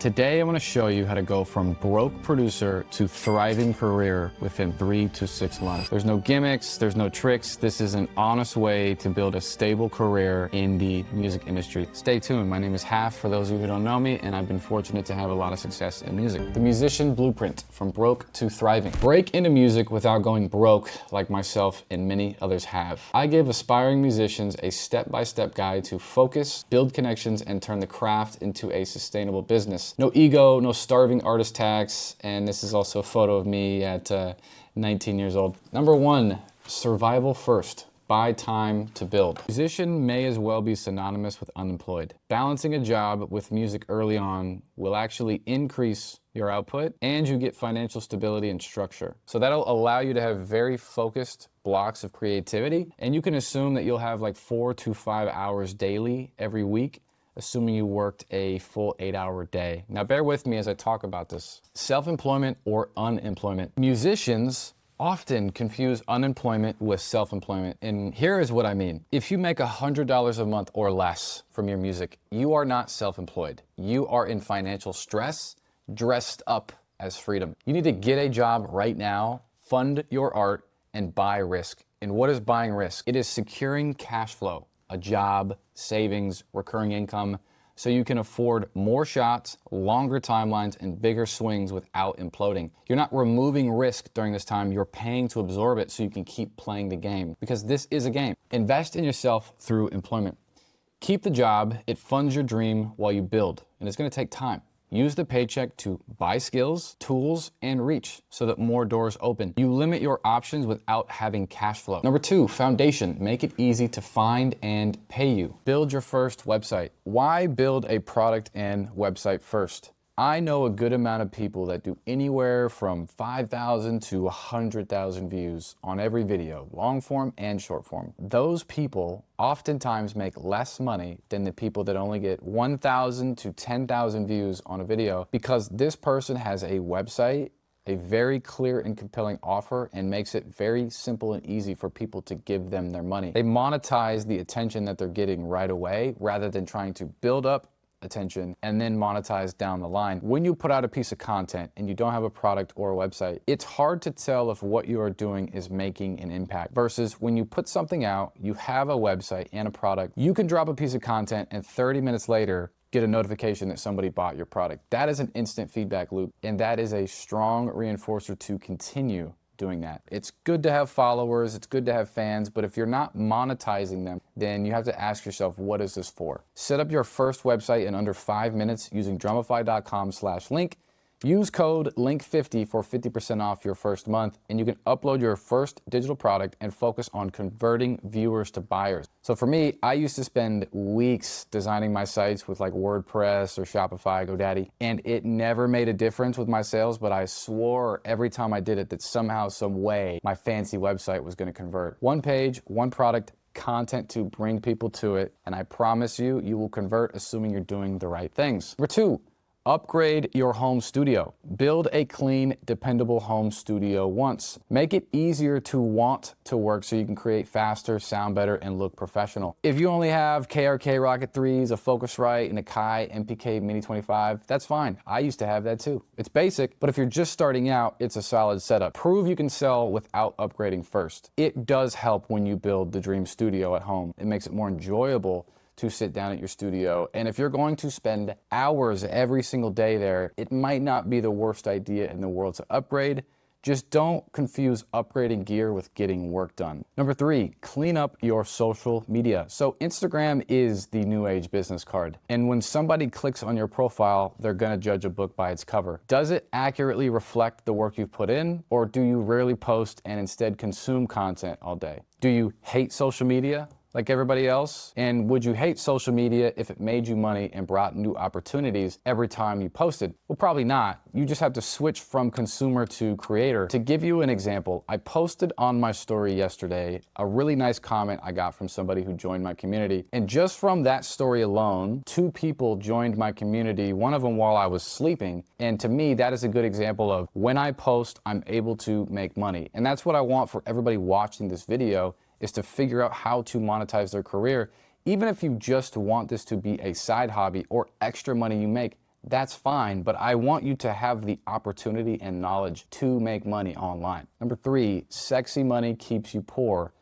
Today I'm going to show you how to go from broke producer to thriving career within 3 to 6 months. There's no gimmicks, there's no tricks. This is an honest way to build a stable career in the music industry. Stay tuned. My name is Haf, for those of you who don't know me, and I've been fortunate to have a lot of success in music. The musician blueprint, from broke to thriving. Break into music without going broke like myself and many others have. I give aspiring musicians a step-by-step guide to focus, build connections, and turn the craft into a sustainable business. No ego, no starving artist tax, and this is also a photo of me at 19 years old. Number 1, survival first. Buy time to build. Musician may as well be synonymous with unemployed. Balancing a job with music early on will actually increase your output, and you get financial stability and structure. So that'll allow you to have very focused blocks of creativity, and you can assume that you'll have like 4 to 5 hours daily every week, assuming you worked a full 8-hour day. Now bear with me as I talk about this. Self-employment or unemployment. Musicians often confuse unemployment with self-employment, and here is what I mean. If you make $100 a month or less from your music, you are not self-employed. You are in financial stress, dressed up as freedom. You need to get a job right now, fund your art, and buy risk. And what is buying risk? It is securing cash flow. A job, savings, recurring income, so you can afford more shots, longer timelines, and bigger swings without imploding. You're not removing risk during this time, you're paying to absorb it so you can keep playing the game, because this is a game. Invest in yourself through employment. Keep the job, it funds your dream while you build, and it's gonna take time. Use the paycheck to buy skills, tools, and reach so that more doors open. You limit your options without having cash flow. Number 2, foundation. Make it easy to find and pay you. Build your first website. Why build a product and website first? I know a good amount of people that do anywhere from 5,000 to 100,000 views on every video, long form and short form. Those people oftentimes make less money than the people that only get 1,000 to 10,000 views on a video, because this person has a website, a very clear and compelling offer, and makes it very simple and easy for people to give them their money. They monetize the attention that they're getting right away rather than trying to build up attention and then monetize down the line. When you put out a piece of content and you don't have a product or a website, it's hard to tell if what you are doing is making an impact, versus when you put something out, you have a website and a product, you can drop a piece of content and 30 minutes later get a notification that somebody bought your product. That is an instant feedback loop, and that is a strong reinforcer to continue doing that. It's good to have followers, it's good to have fans, but if you're not monetizing them, then you have to ask yourself, what is this for? Set up your first website in under 5 minutes using drumify.com/link. Use code LINK50 for 50% off your first month, and you can upload your first digital product and focus on converting viewers to buyers. So for me, I used to spend weeks designing my sites with like WordPress or Shopify, GoDaddy, and it never made a difference with my sales, but I swore every time I did it that somehow, some way, my fancy website was gonna convert. One page, one product, content to bring people to it, and I promise you, you will convert assuming you're doing the right things. Number 2, upgrade your home studio. Build a clean, dependable home studio once. Make it easier to want to work so you can create faster, sound better, and look professional. If you only have KRK Rocket 3s, a Focusrite, and a Kai MPK Mini 25, that's fine. I used to have that too. It's basic, but if you're just starting out, it's a solid setup. Prove you can sell without upgrading first. It does help when you build the dream studio at home. It makes it more enjoyable to sit down at your studio. And if you're going to spend hours every single day there, it might not be the worst idea in the world to upgrade. Just don't confuse upgrading gear with getting work done. Number 3, clean up your social media. So Instagram is the new age business card. And when somebody clicks on your profile, they're gonna judge a book by its cover. Does it accurately reflect the work you've put in, or do you rarely post and instead consume content all day? Do you hate social media like everybody else? And would you hate social media if it made you money and brought new opportunities every time you posted? Well, probably not. You just have to switch from consumer to creator. To give you an example, I posted on my story yesterday a really nice comment I got from somebody who joined my community. And just from that story alone, 2 people joined my community, one of them while I was sleeping. And to me, that is a good example of when I post, I'm able to make money. And that's what I want for everybody watching this video, is to figure out how to monetize their career. Even if you just want this to be a side hobby or extra money you make, that's fine, but I want you to have the opportunity and knowledge to make money online. Number 3, sexy money keeps you poor.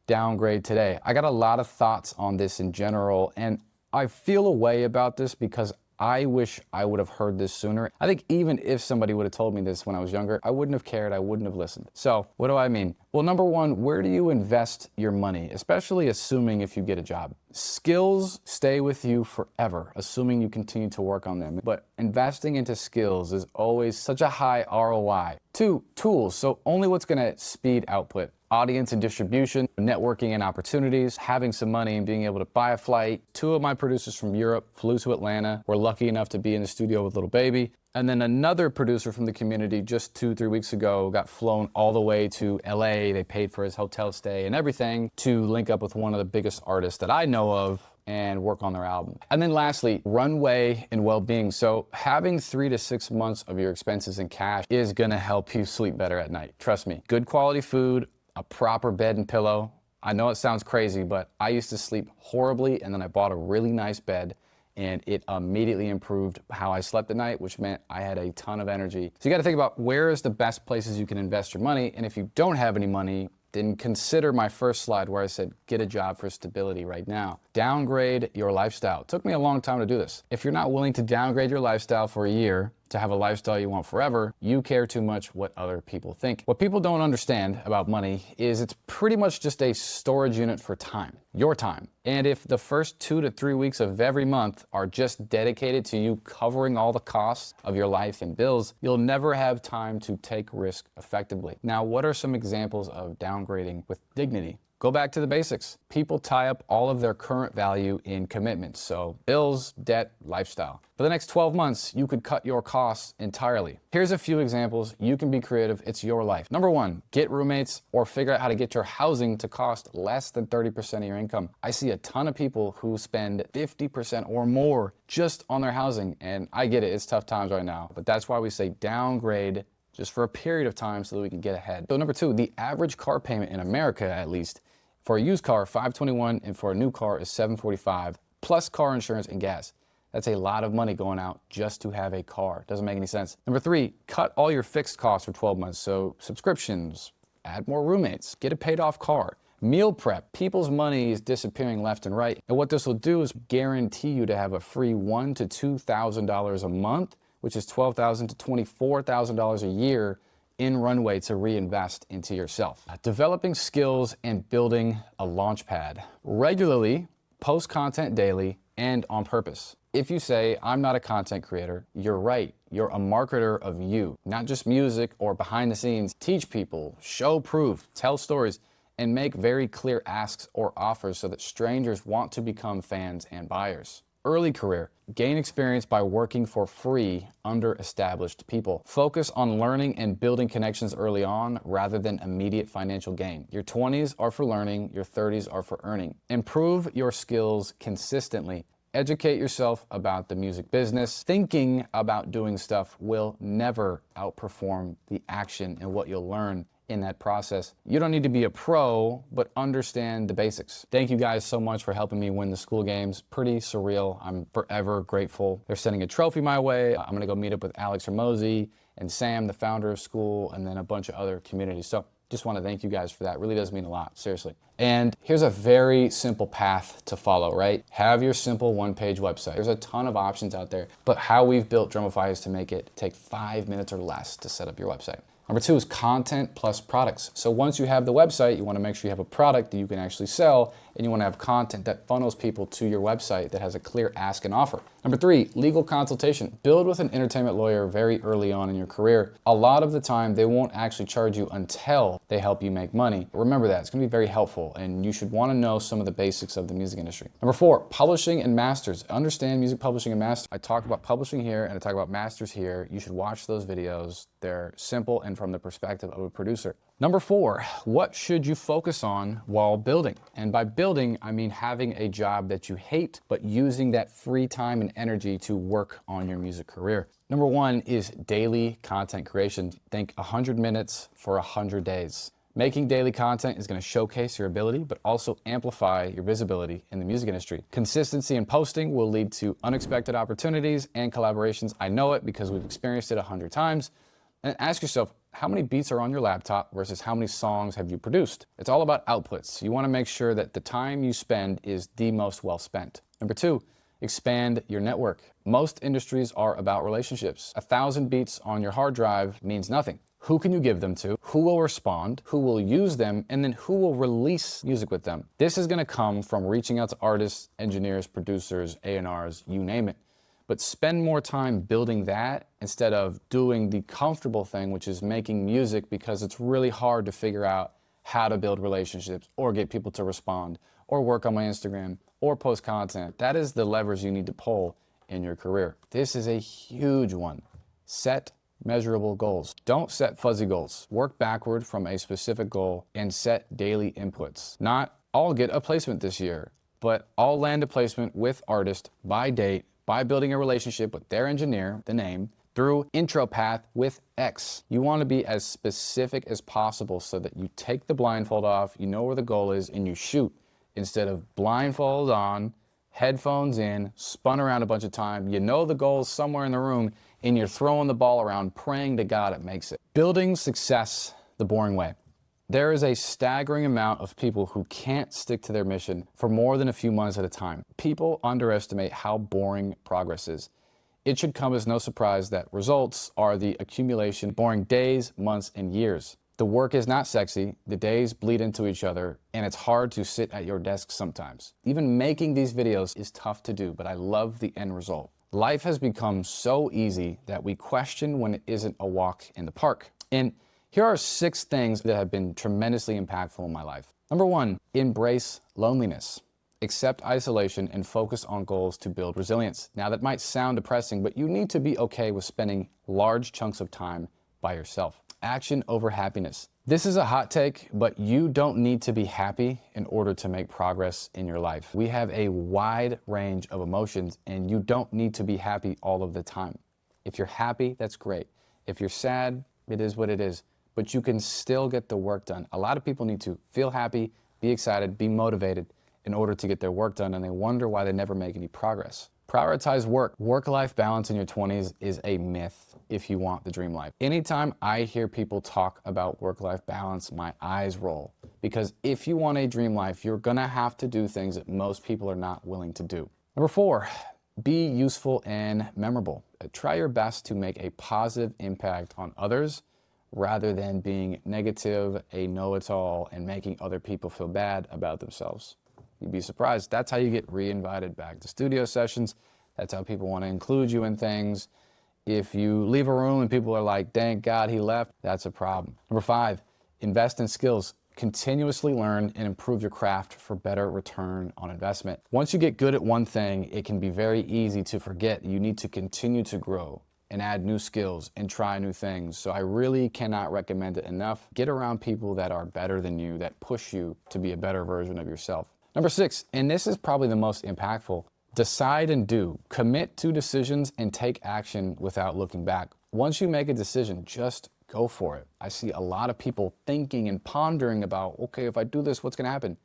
Downgrade today. I got a lot of thoughts on this in general, and I feel a way about this because I wish I would have heard this sooner. I think even if somebody would have told me this when I was younger, I wouldn't have cared, I wouldn't have listened. So what do I mean? Well, number 1, where do you invest your money, especially assuming if you get a job? Skills stay with you forever, assuming you continue to work on them. But investing into skills is always such a high ROI. 2, tools. So only what's gonna speed output. Audience and distribution, networking and opportunities, having some money and being able to buy a flight. 2 of my producers from Europe flew to Atlanta. We're lucky enough to be in the studio with little baby. And then another producer from the community just 2-3 weeks ago got flown all the way to LA. They paid for his hotel stay and everything to link up with one of the biggest artists that I know of and work on their album. And then lastly, runway and well-being. So having 3 to 6 months of your expenses in cash is gonna help you sleep better at night. Trust me. Good quality food, a proper bed and pillow. I know it sounds crazy, but I used to sleep horribly, and then I bought a really nice bed and it immediately improved how I slept at night, which meant I had a ton of energy. So you gotta think about where is the best places you can invest your money, and if you don't have any money, then consider my first slide where I said, get a job for stability right now. Downgrade your lifestyle. It took me a long time to do this. If you're not willing to downgrade your lifestyle for a year to have a lifestyle you want forever, you care too much what other people think. What people don't understand about money is it's pretty much just a storage unit for time, your time. And if the first 2 to 3 weeks of every month are just dedicated to you covering all the costs of your life and bills, you'll never have time to take risk effectively. Now, what are some examples of downgrading with dignity? Go back to the basics. People tie up all of their current value in commitments. So bills, debt, lifestyle. For the next 12 months, you could cut your costs entirely. Here's a few examples. You can be creative. It's your life. Number 1, get roommates or figure out how to get your housing to cost less than 30% of your income. I see a ton of people who spend 50% or more just on their housing. And I get it. It's tough times right now. But that's why we say downgrade just for a period of time so that we can get ahead. So number 2, the average car payment in America, at least, for a used car, $521, and for a new car is $745, plus car insurance and gas. That's a lot of money going out just to have a car. Doesn't make any sense. Number 3, cut all your fixed costs for 12 months. So subscriptions, add more roommates, get a paid off car, meal prep. People's money is disappearing left and right. And what this will do is guarantee you to have a free $1,000 to $2,000 a month, which is $12,000 to $24,000 a year in runway to reinvest into yourself. Developing skills and building a launch pad. Regularly post content daily and on purpose. If you say, I'm not a content creator, you're right. You're a marketer of you, not just music or behind the scenes. Teach people, show proof, tell stories, and make very clear asks or offers so that strangers want to become fans and buyers. Early career, gain experience by working for free under established people. Focus on learning and building connections early on rather than immediate financial gain. Your 20s are for learning, your 30s are for earning. Improve your skills consistently. Educate yourself about the music business. Thinking about doing stuff will never outperform the action and what you'll learn in that process. You don't need to be a pro, but understand the basics. Thank you guys so much for helping me win the school games. Pretty surreal. I'm forever grateful. They're sending a trophy my way. I'm gonna go meet up with Alex Hermosi and Sam, the founder of Skool, and then a bunch of other communities. So just want to thank you guys for that. It really does mean a lot, seriously. And here's a very simple path to follow, right? Have your simple one-page website. There's a ton of options out there, but how we've built Drumify is to make it take 5 minutes or less to set up your website. Number 2 is content plus products. So once you have the website, you want to make sure you have a product that you can actually sell, and you want to have content that funnels people to your website that has a clear ask and offer. Number 3, legal consultation. Build with an entertainment lawyer very early on in your career. A lot of the time, they won't actually charge you until they help you make money. Remember that, it's gonna be very helpful, and you should wanna know some of the basics of the music industry. Number 4, publishing and masters. Understand music publishing and masters. I talk about publishing here, and I talk about masters here. You should watch those videos. They're simple and from the perspective of a producer. Number 4, what should you focus on while building? And by building, I mean having a job that you hate, but using that free time and energy to work on your music career. Number 1 is daily content creation. Think 100 minutes for 100 days. Making daily content is going to showcase your ability, but also amplify your visibility in the music industry. Consistency in posting will lead to unexpected opportunities and collaborations. I know it because we've experienced it 100 times. And ask yourself, how many beats are on your laptop versus how many songs have you produced? It's all about outputs. You want to make sure that the time you spend is the most well spent. Number 2, expand your network. Most industries are about relationships. 1,000 beats on your hard drive means nothing. Who can you give them to? Who will respond? Who will use them? And then who will release music with them? This is going to come from reaching out to artists, engineers, producers, A&Rs, you name it. But spend more time building that instead of doing the comfortable thing, which is making music, because it's really hard to figure out how to build relationships or get people to respond or work on my Instagram or post content. That is the levers you need to pull in your career. This is a huge one. Set measurable goals. Don't set fuzzy goals. Work backward from a specific goal and set daily inputs. Not, I'll get a placement this year, but I'll land a placement with artist by date by building a relationship with their engineer, the name, through intro path with X. You want to be as specific as possible so that you take the blindfold off, you know where the goal is, and you shoot instead of blindfold on, headphones in, spun around a bunch of time. You know the goal is somewhere in the room and you're throwing the ball around, praying to God it makes it. Building success the boring way. There is a staggering amount of people who can't stick to their mission for more than a few months at a time. People underestimate how boring progress is. It should come as no surprise that results are the accumulation of boring days, months, and years. The work is not sexy, the days bleed into each other, and it's hard to sit at your desk sometimes. Even making these videos is tough to do, but I love the end result. Life has become so easy that we question when it isn't a walk in the park. And here are 6 things that have been tremendously impactful in my life. Number 1, embrace loneliness. Accept isolation and focus on goals to build resilience. Now that might sound depressing, but you need to be okay with spending large chunks of time by yourself. Action over happiness. This is a hot take, but you don't need to be happy in order to make progress in your life. We have a wide range of emotions and you don't need to be happy all of the time. If you're happy, that's great. If you're sad, it is what it is, but you can still get the work done. A lot of people need to feel happy, be excited, be motivated in order to get their work done, and they wonder why they never make any progress. Prioritize work. Work-life balance in your 20s is a myth if you want the dream life. Anytime I hear people talk about work-life balance, my eyes roll. Because if you want a dream life, you're gonna have to do things that most people are not willing to do. Number 4, be useful and memorable. Try your best to make a positive impact on others rather than being negative, a know-it-all, and making other people feel bad about themselves. You'd be surprised. That's how you get re-invited back to studio sessions. That's how people want to include you in things. If you leave a room and people are like, thank God he left, that's a problem. Number 5, invest in skills. Continuously learn and improve your craft for better return on investment. Once you get good at one thing, it can be very easy to forget. You need to continue to grow and add new skills and try new things. So I really cannot recommend it enough. Get around people that are better than you, that push you to be a better version of yourself. Number 6, and this is probably the most impactful, decide and do. Commit to decisions and take action without looking back. Once you make a decision, just go for it. I see a lot of people thinking and pondering about, okay, if I do this, what's gonna happen?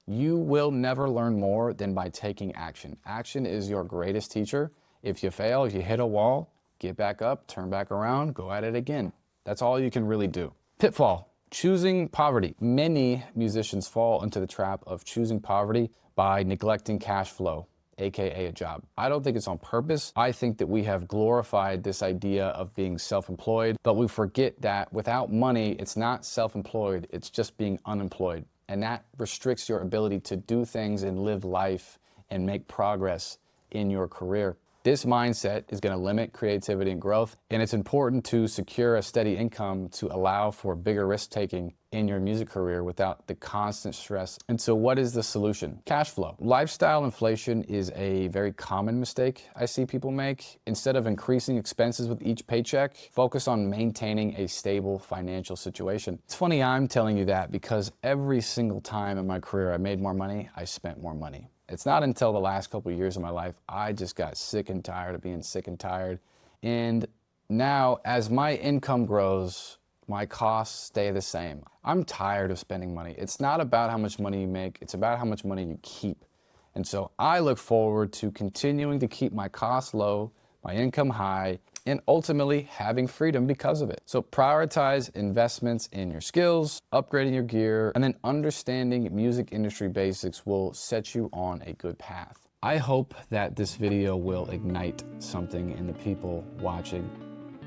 You will never learn more than by taking action. Action is your greatest teacher. If you fail, if you hit a wall, get back up, turn back around, go at it again. That's all you can really do. Pitfall. Choosing poverty. Many musicians fall into the trap of choosing poverty by neglecting cash flow, aka a job. I don't think it's on purpose. I think that we have glorified this idea of being self-employed, but we forget that without money, it's not self-employed, it's just being unemployed. And that restricts your ability to do things and live life and make progress in your career. This mindset is going to limit creativity and growth, and it's important to secure a steady income to allow for bigger risk-taking in your music career without the constant stress. And so what is the solution? Cash flow. Lifestyle inflation is a very common mistake I see people make. Instead of increasing expenses with each paycheck, focus on maintaining a stable financial situation. It's funny I'm telling you that because every single time in my career I made more money, I spent more money. It's not until the last couple of years of my life, I just got sick and tired of being sick and tired. And now as my income grows, my costs stay the same. I'm tired of spending money. It's not about how much money you make, it's about how much money you keep. And so I look forward to continuing to keep my costs low, my income high, and ultimately having freedom because of it. So prioritize investments in your skills, upgrading your gear, and then understanding music industry basics will set you on a good path. I hope that this video will ignite something in the people watching.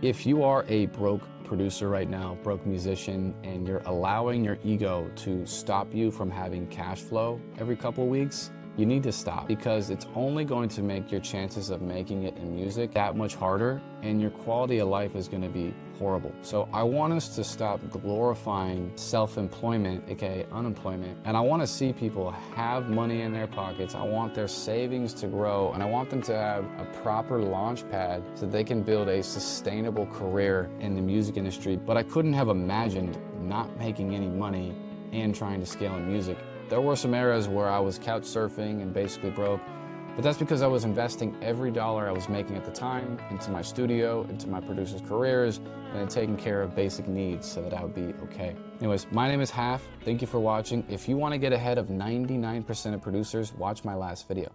If you are a broke producer right now, broke musician, and you're allowing your ego to stop you from having cash flow every couple weeks, you need to stop, because it's only going to make your chances of making it in music that much harder, and your quality of life is going to be horrible. So I want us to stop glorifying self-employment, aka unemployment, and I want to see people have money in their pockets. I want their savings to grow, and I want them to have a proper launch pad so that they can build a sustainable career in the music industry. But I couldn't have imagined not making any money and trying to scale in music. There were some eras where I was couch surfing and basically broke, but that's because I was investing every dollar I was making at the time into my studio, into my producers' careers, and then taking care of basic needs so that I would be okay. Anyways, my name is Half. Thank you for watching. If you want to get ahead of 99% of producers, watch my last video.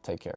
Take care.